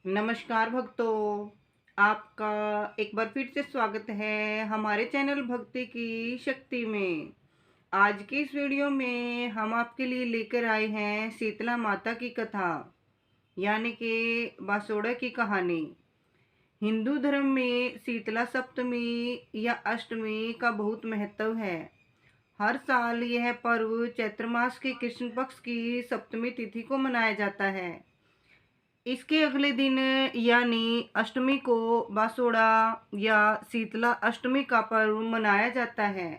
नमस्कार भक्तों, आपका एक बार फिर से स्वागत है हमारे चैनल भक्ति की शक्ति में। आज की इस वीडियो में हम आपके लिए लेकर आए हैं शीतला माता की कथा, यानी कि बासोड़ा की कहानी। हिंदू धर्म में शीतला सप्तमी या अष्टमी का बहुत महत्व है। हर साल यह पर्व चैत्र मास के कृष्ण पक्ष की सप्तमी तिथि को मनाया जाता है। इसके अगले दिन यानी अष्टमी को बासोड़ा या शीतला अष्टमी का पर्व मनाया जाता है।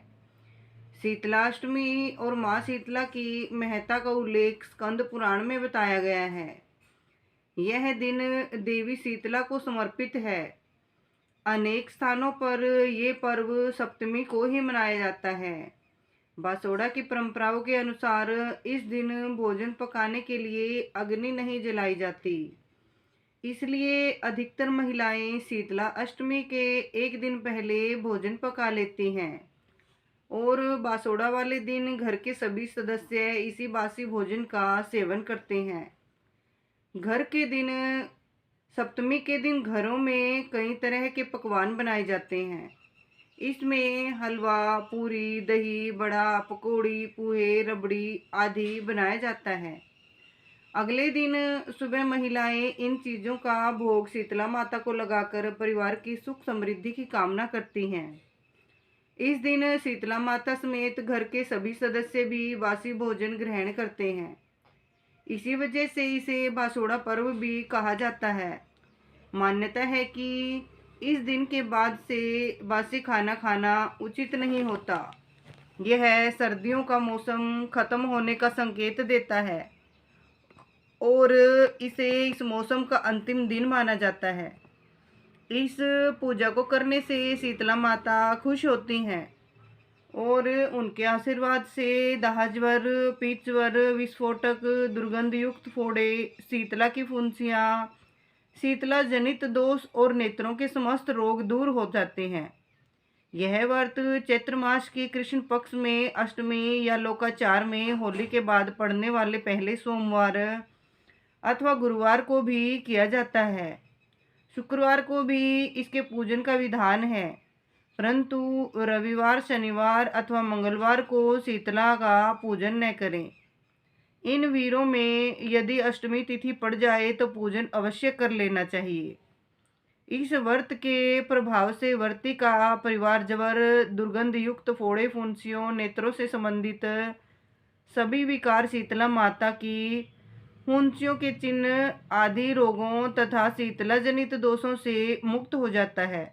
शीतला अष्टमी और माँ शीतला की महत्ता का उल्लेख स्कंद पुराण में बताया गया है। यह दिन देवी शीतला को समर्पित है। अनेक स्थानों पर ये पर्व सप्तमी को ही मनाया जाता है। बासोड़ा की परंपराओं के अनुसार इस दिन भोजन पकाने के लिए अग्नि नहीं जलाई जाती, इसलिए अधिकतर महिलाएं शीतला अष्टमी के एक दिन पहले भोजन पका लेती हैं और बासोड़ा वाले दिन घर के सभी सदस्य इसी बासी भोजन का सेवन करते हैं। घर के दिन सप्तमी के दिन घरों में कई तरह के पकवान बनाए जाते हैं। इसमें हलवा, पूरी, दही बड़ा, पकौड़ी, पोहे, रबड़ी आदि बनाया जाता है। अगले दिन सुबह महिलाएं इन चीज़ों का भोग शीतला माता को लगाकर परिवार की सुख समृद्धि की कामना करती हैं। इस दिन शीतला माता समेत घर के सभी सदस्य भी बासी भोजन ग्रहण करते हैं। इसी वजह से इसे बासोड़ा पर्व भी कहा जाता है। मान्यता है कि इस दिन के बाद से बासी खाना खाना उचित नहीं होता। यह सर्दियों का मौसम खत्म होने का संकेत देता है और इसे इस मौसम का अंतिम दिन माना जाता है। इस पूजा को करने से शीतला माता खुश होती हैं और उनके आशीर्वाद से दाहज्वर, पीतज्वर, विस्फोटक, दुर्गंध युक्त फोड़े, शीतला की फुंसियाँ, शीतला जनित दोष और नेत्रों के समस्त रोग दूर हो जाते हैं। यह व्रत चैत्र मास की कृष्ण पक्ष में अष्टमी या लोकाचार में होली के बाद पड़ने वाले पहले सोमवार अथवा गुरुवार को भी किया जाता है। शुक्रवार को भी इसके पूजन का विधान है, परंतु रविवार, शनिवार अथवा मंगलवार को शीतला का पूजन न करें। इन वीरों में यदि अष्टमी तिथि पड़ जाए तो पूजन अवश्य कर लेना चाहिए। इस व्रत के प्रभाव से व्रती का परिवार जवर, दुर्गंध युक्त फोड़े, फुंसियों, नेत्रों से संबंधित सभी विकार, शीतला माता की फुंसियों के चिन्ह आदि रोगों तथा शीतला जनित दोषों से मुक्त हो जाता है।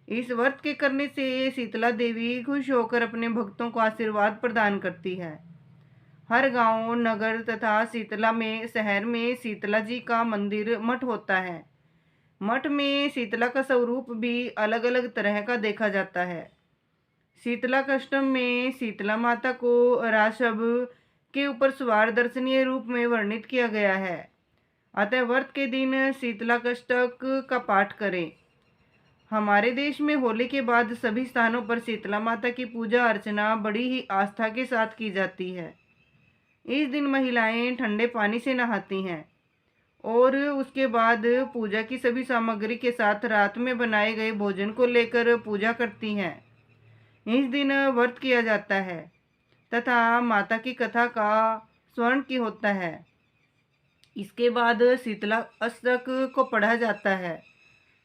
इस व्रत के करने से शीतला देवी खुश होकर अपने भक्तों को आशीर्वाद प्रदान करती है। हर गांव, नगर तथा शीतला में शहर में शीतला जी का मंदिर, मठ होता है। मठ में शीतला का स्वरूप भी अलग अलग तरह का देखा जाता है। शीतला कष्टम में शीतला माता को राशभ के ऊपर सवार दर्शनीय रूप में वर्णित किया गया है। अतः व्रत के दिन शीतला कष्टक का पाठ करें। हमारे देश में होली के बाद सभी स्थानों पर शीतला माता की पूजा अर्चना बड़ी ही आस्था के साथ की जाती है। इस दिन महिलाएं ठंडे पानी से नहाती हैं और उसके बाद पूजा की सभी सामग्री के साथ रात में बनाए गए भोजन को लेकर पूजा करती हैं। इस दिन व्रत किया जाता है तथा माता की कथा का स्मरण की होता है। इसके बाद शीतला अष्टक को पढ़ा जाता है।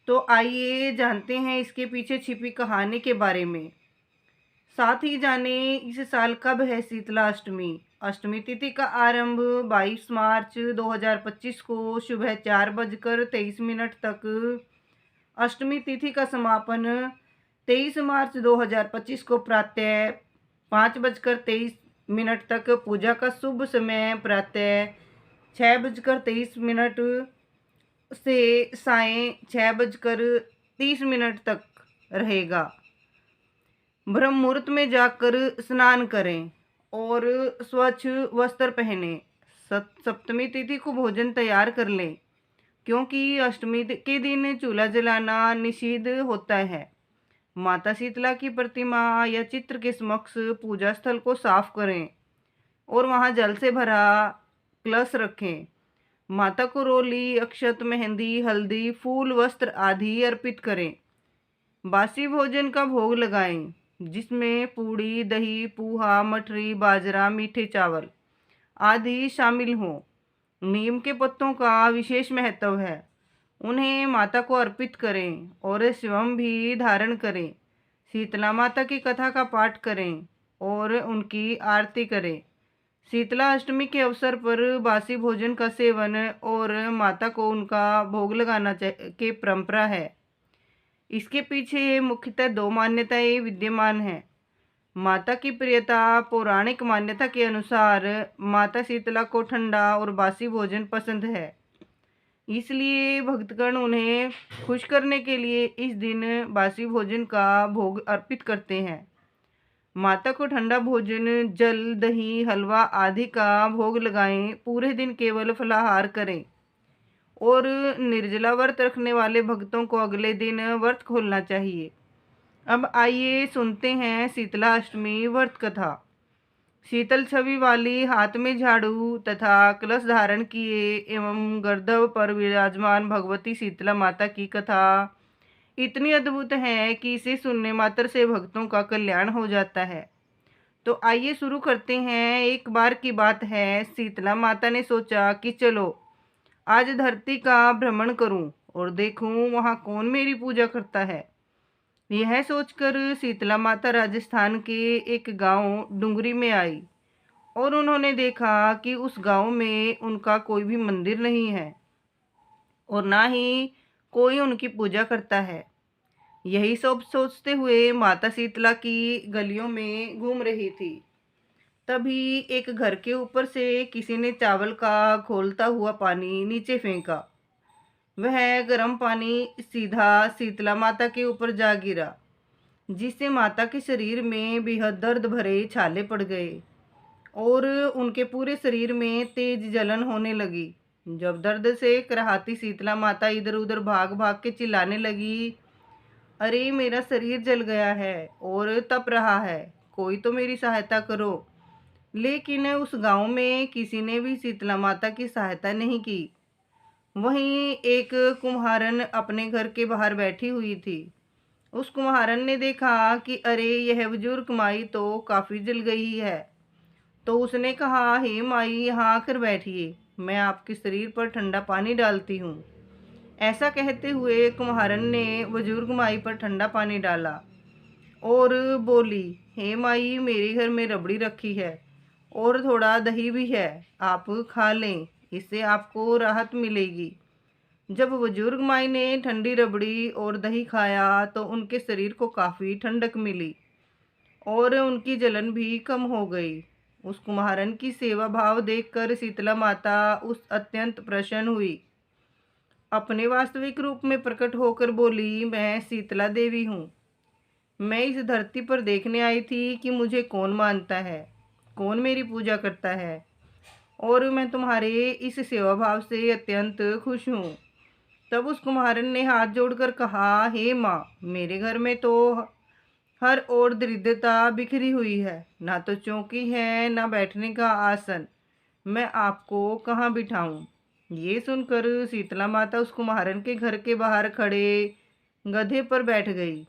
तो आइए जानते हैं इसके पीछे छिपी कहानी के बारे में। साथ ही जाने इस साल कब है शीतला अष्टमी। अष्टमी तिथि का आरंभ 22 मार्च 2025 को सुबह 4:23 तक, अष्टमी तिथि का समापन 23 मार्च 2025 को प्रातः 5:23 तक, पूजा का शुभ समय प्रातः 6:23 से सायं 6:30 तक रहेगा। ब्रह्म मुहूर्त में जाकर स्नान करें और स्वच्छ वस्त्र पहने। सप्तमी तिथि को भोजन तैयार कर लें, क्योंकि अष्टमी के दिन चूल्हा जलाना निषिद्ध होता है। माता शीतला की प्रतिमा या चित्र के समक्ष पूजा स्थल को साफ करें और वहां जल से भरा कलश रखें। माता को रोली, अक्षत, मेहंदी, हल्दी, फूल, वस्त्र आदि अर्पित करें। बासी भोजन का भोग लगाएं, जिसमें पूड़ी, दही, पूहा, मठरी, बाजरा, मीठे चावल आदि शामिल हों। नीम के पत्तों का विशेष महत्व है। उन्हें माता को अर्पित करें और स्वयं भी धारण करें। शीतला माता की कथा का पाठ करें और उनकी आरती करें। शीतला अष्टमी के अवसर पर बासी भोजन का सेवन और माता को उनका भोग लगाना की परंपरा है। इसके पीछे मुख्यतः दो मान्यताएं विद्यमान हैं। माता की प्रियता। पौराणिक मान्यता के अनुसार माता शीतला को ठंडा और बासी भोजन पसंद है, इसलिए भक्तगण उन्हें खुश करने के लिए इस दिन बासी भोजन का भोग अर्पित करते हैं। माता को ठंडा भोजन, जल, दही, हलवा आदि का भोग लगाएं। पूरे दिन केवल फलाहार करें और निर्जला व्रत रखने वाले भक्तों को अगले दिन व्रत खोलना चाहिए। अब आइए सुनते हैं शीतला अष्टमी व्रत कथा। शीतल छवि वाली, हाथ में झाड़ू तथा कलश धारण किए एवं गर्दभ पर विराजमान भगवती शीतला माता की कथा इतनी अद्भुत है कि इसे सुनने मात्र से भक्तों का कल्याण हो जाता है। तो आइए शुरू करते हैं। एक बार की बात है, शीतला माता ने सोचा कि चलो आज धरती का भ्रमण करूं और देखूं वहां कौन मेरी पूजा करता है। यह सोचकर शीतला माता राजस्थान के एक गांव डुंगरी में आई और उन्होंने देखा कि उस गांव में उनका कोई भी मंदिर नहीं है और ना ही कोई उनकी पूजा करता है। यही सब सोचते हुए माता शीतला की गलियों में घूम रही थी। तभी एक घर के ऊपर से किसी ने चावल का खौलता हुआ पानी नीचे फेंका। वह गर्म पानी सीधा शीतला माता के ऊपर जा गिरा, जिससे माता के शरीर में बेहद दर्द भरे छाले पड़ गए और उनके पूरे शरीर में तेज जलन होने लगी। जब दर्द से कराहती शीतला माता इधर उधर भाग भाग के चिल्लाने लगी, अरे मेरा शरीर जल गया है और तप रहा है, कोई तो मेरी सहायता करो। लेकिन उस गांव में किसी ने भी शीतला माता की सहायता नहीं की। वहीं एक कुम्हारन अपने घर के बाहर बैठी हुई थी। उस कुम्हारन ने देखा कि अरे यह बुजुर्ग माई तो काफ़ी जल गई है, तो उसने कहा, हे माई यहाँ आकर बैठिए, मैं आपके शरीर पर ठंडा पानी डालती हूँ। ऐसा कहते हुए कुम्हारन ने बुजुर्ग माई पर ठंडा पानी डाला और बोली, हे माई मेरे घर में रबड़ी रखी है और थोड़ा दही भी है, आप खा लें, इससे आपको राहत मिलेगी। जब बुजुर्ग माई ने ठंडी रबड़ी और दही खाया तो उनके शरीर को काफ़ी ठंडक मिली और उनकी जलन भी कम हो गई। उस कुम्हारन की सेवा भाव देखकर शीतला माता उस अत्यंत प्रसन्न हुई। अपने वास्तविक रूप में प्रकट होकर बोली, मैं शीतला देवी हूँ। मैं इस धरती पर देखने आई थी कि मुझे कौन मानता है, कौन मेरी पूजा करता है, और मैं तुम्हारे इस सेवा भाव से अत्यंत खुश हूँ। तब उस कुम्हारन ने हाथ जोड़कर कहा, हे माँ, मेरे घर में तो हर ओर दरिद्रता बिखरी हुई है, ना तो चौकी है ना बैठने का आसन, मैं आपको कहाँ बिठाऊं। ये सुनकर शीतला माता उस कुम्हारन के घर के बाहर खड़े गधे पर बैठ गई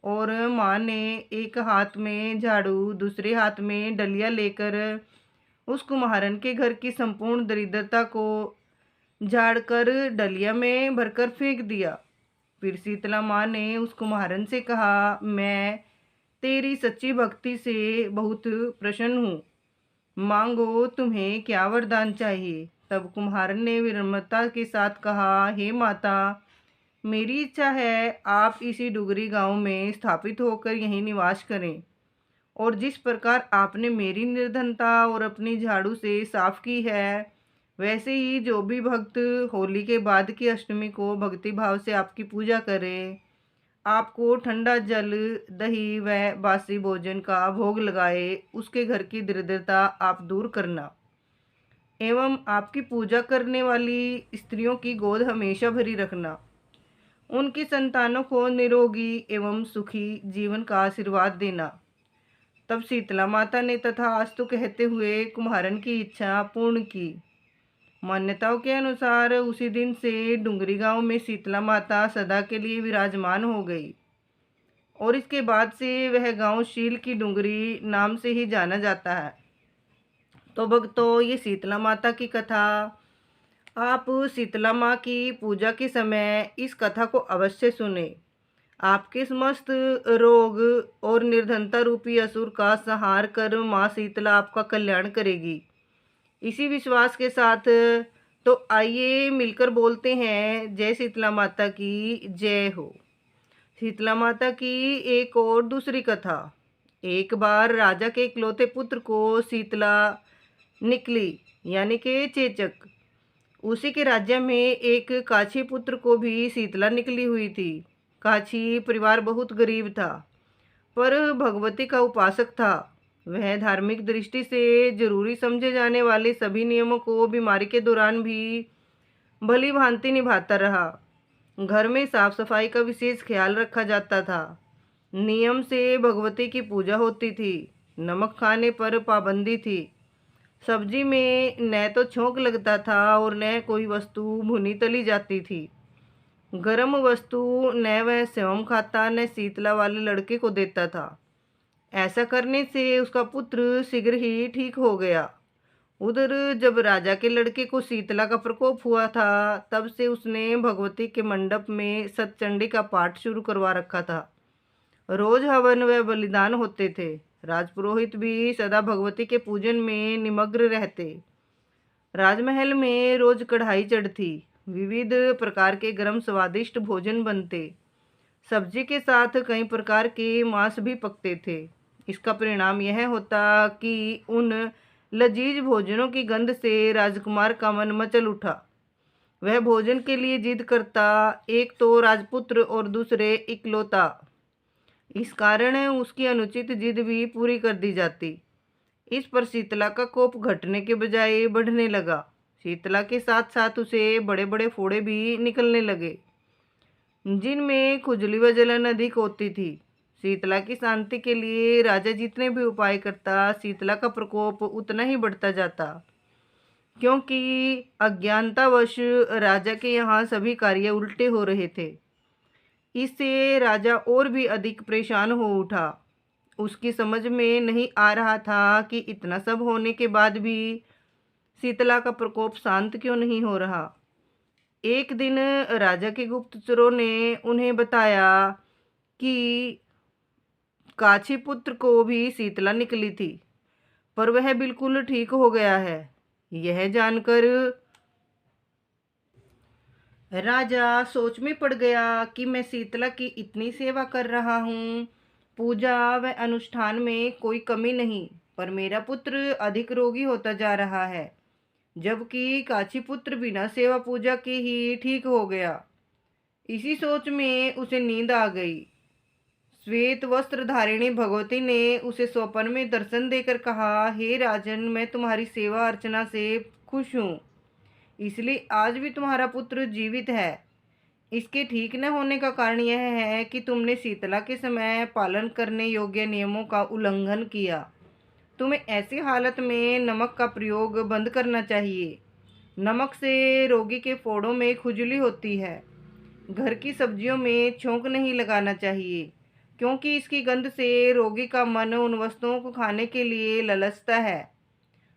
और माँ ने एक हाथ में झाड़ू दूसरे हाथ में डलिया लेकर उस कुम्हारन के घर की संपूर्ण दरिद्रता को झाड़कर डलिया में भरकर फेंक दिया। फिर शीतला माँ ने उस कुम्हारन से कहा, मैं तेरी सच्ची भक्ति से बहुत प्रसन्न हूँ, मांगो तुम्हें क्या वरदान चाहिए। तब कुम्हारन ने विनम्रता के साथ कहा, हे माता, मेरी इच्छा है आप इसी डुगरी गांव में स्थापित होकर यहीं निवास करें और जिस प्रकार आपने मेरी निर्धनता और अपनी झाड़ू से साफ की है, वैसे ही जो भी भक्त होली के बाद की अष्टमी को भक्ति भाव से आपकी पूजा करे, आपको ठंडा जल, दही व बासी भोजन का भोग लगाए, उसके घर की दरिद्रता आप दूर करना एवं आपकी पूजा करने वाली स्त्रियों की गोद हमेशा भरी रखना, उनकी संतानों को निरोगी एवं सुखी जीवन का आशीर्वाद देना। तब शीतला माता ने तथास्तु कहते हुए कुम्हारन की इच्छा पूर्ण की मान्यताओं के अनुसार उसी दिन से डुंगरी गांव में शीतला माता सदा के लिए विराजमान हो गई और इसके बाद से वह गांव शील की डुंगरी नाम से ही जाना जाता है। तो भक्तों, ये शीतला माता की कथा, आप शीतला माँ की पूजा के समय इस कथा को अवश्य सुने। आपके समस्त रोग और निर्धनता रूपी असुर का संहार कर माँ शीतला आपका कल्याण करेगी। इसी विश्वास के साथ तो आइए मिलकर बोलते हैं, जय शीतला माता की जय हो। शीतला माता की एक और दूसरी कथा। एक बार राजा के इकलौते पुत्र को शीतला निकली, यानी कि चेचक। उसी के राज्य में एक काछी पुत्र को भी शीतला निकली हुई थी। काछी परिवार बहुत गरीब था, पर भगवती का उपासक था। वह धार्मिक दृष्टि से जरूरी समझे जाने वाले सभी नियमों को बीमारी के दौरान भी भली भांति निभाता रहा। घर में साफ सफाई का विशेष ख्याल रखा जाता था। नियम से भगवती की पूजा होती थी। नमक खाने पर पाबंदी थी। सब्जी में न तो छोंक लगता था और न कोई वस्तु भुनी तली जाती थी। गर्म वस्तु न वह स्वयं खाता न शीतला वाले लड़के को देता था। ऐसा करने से उसका पुत्र शीघ्र ही ठीक हो गया। उधर जब राजा के लड़के को शीतला का प्रकोप हुआ था, तब से उसने भगवती के मंडप में सतचंडी का पाठ शुरू करवा रखा था। रोज हवन व बलिदान होते थे। राजपुरोहित भी सदा भगवती के पूजन में निमग्न रहते। राजमहल में रोज कढ़ाई चढ़ती। विविध प्रकार के गर्म स्वादिष्ट भोजन बनते। सब्जी के साथ कई प्रकार के मांस भी पकते थे। इसका परिणाम यह होता कि उन लजीज भोजनों की गंध से राजकुमार का मन मचल उठा। वह भोजन के लिए जिद करता, एक तो राजपुत्र और दूसरे इकलौता। इस कारण उसकी अनुचित जिद भी पूरी कर दी जाती। इस पर शीतला का कोप घटने के बजाय बढ़ने लगा। शीतला के साथ साथ उसे बड़े बड़े फोड़े भी निकलने लगे, जिनमें खुजली व जलन अधिक होती थी। शीतला की शांति के लिए राजा जितने भी उपाय करता, शीतला का प्रकोप उतना ही बढ़ता जाता, क्योंकि अज्ञानतावश राजा के यहाँ सभी कार्य उल्टे हो रहे थे। इससे राजा और भी अधिक परेशान हो उठा। उसकी समझ में नहीं आ रहा था कि इतना सब होने के बाद भी शीतला का प्रकोप शांत क्यों नहीं हो रहा। एक दिन राजा के गुप्तचरों ने उन्हें बताया कि काछी पुत्र को भी शीतला निकली थी, पर वह बिल्कुल ठीक हो गया है। यह जानकर राजा सोच में पड़ गया कि मैं शीतला की इतनी सेवा कर रहा हूँ, पूजा व अनुष्ठान में कोई कमी नहीं, पर मेरा पुत्र अधिक रोगी होता जा रहा है, जबकि काछी पुत्र बिना सेवा पूजा के ही ठीक हो गया। इसी सोच में उसे नींद आ गई। श्वेत वस्त्र धारिणी भगवती ने उसे स्वप्न में दर्शन देकर कहा, हे राजन, मैं तुम्हारी सेवा अर्चना से खुश हूँ, इसलिए आज भी तुम्हारा पुत्र जीवित है। इसके ठीक न होने का कारण यह है कि तुमने शीतला के समय पालन करने योग्य नियमों का उल्लंघन किया। तुम्हें ऐसी हालत में नमक का प्रयोग बंद करना चाहिए। नमक से रोगी के फोड़ों में खुजली होती है। घर की सब्जियों में छोंक नहीं लगाना चाहिए, क्योंकि इसकी गंध से रोगी का मन उन वस्तुओं को खाने के लिए ललचता है।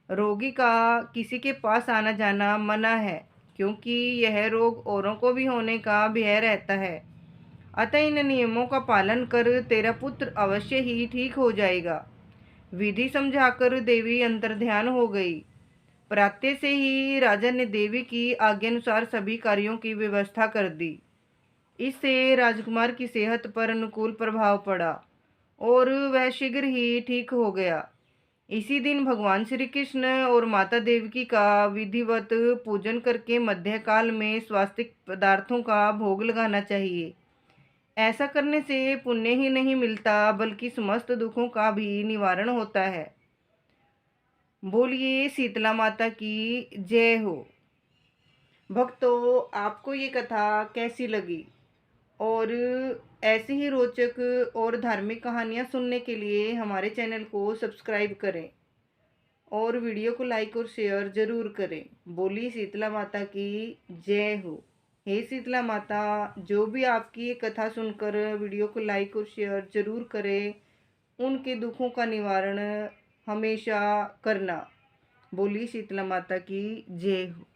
रोगी का किसी के पास आना जाना मना है, क्योंकि यह रोग औरों को भी होने का भय रहता है। अतः इन नियमों का पालन कर तेरा पुत्र अवश्य ही ठीक हो जाएगा। विधि समझाकर देवी अंतर्ध्यान हो गई। प्रातः से ही राजा ने देवी की आज्ञानुसार सभी कार्यों की व्यवस्था कर दी। इससे राजकुमार की सेहत पर अनुकूल प्रभाव पड़ा और वह शीघ्र ही ठीक हो गया। इसी दिन भगवान श्री कृष्ण और माता देवकी का विधिवत पूजन करके मध्यकाल में स्वास्तिक पदार्थों का भोग लगाना चाहिए। ऐसा करने से पुण्य ही नहीं मिलता, बल्कि समस्त दुखों का भी निवारण होता है। बोलिए शीतला माता की जय हो। भक्तों, आपको ये कथा कैसी लगी? और ऐसी ही रोचक और धार्मिक कहानियाँ सुनने के लिए हमारे चैनल को सब्सक्राइब करें और वीडियो को लाइक और शेयर जरूर करें। बोली शीतला माता की जय हो। हे शीतला माता, जो भी आपकी ये कथा सुनकर वीडियो को लाइक और शेयर जरूर करें, उनके दुखों का निवारण हमेशा करना। बोली शीतला माता की जय हो।